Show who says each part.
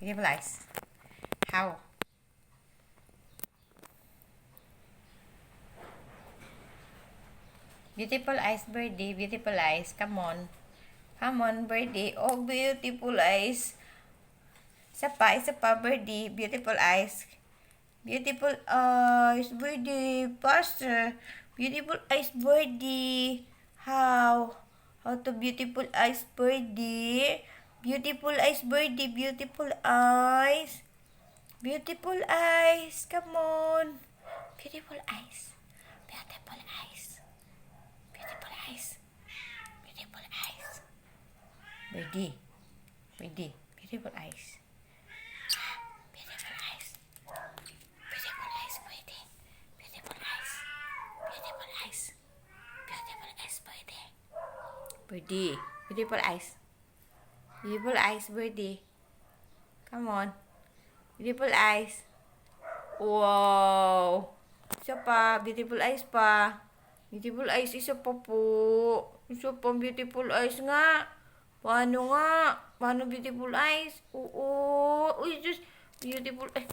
Speaker 1: Beautiful eyes. How? Beautiful eyes, birdie. Beautiful eyes. Come on. Come on, birdie. Oh, beautiful eyes. Isa pa, birdie. Beautiful eyes. Beautiful eyes, birdie. Faster. Beautiful eyes, birdie. How? How to beautiful eyes, birdie? Beautiful eyes, birdie. Beautiful eyes. Beautiful eyes. Come on. Beautiful eyes. Beautiful eyes. Beautiful eyes. Beautiful eyes. Birdie. Birdie. Beautiful eyes. Beautiful eyes. Beautiful eyes, birdie. Beautiful eyes. Beautiful eyes. Beautiful eyes, birdie. Birdie. Beautiful eyes. Beautiful eyes, birdie. Come on. Beautiful eyes. Wow. Isa pa. Beautiful eyes pa. Beautiful eyes. Isa pa po. Isa pa. Beautiful eyes nga. Paano nga? Paano beautiful eyes? Oo. Uy, just beautiful eyes.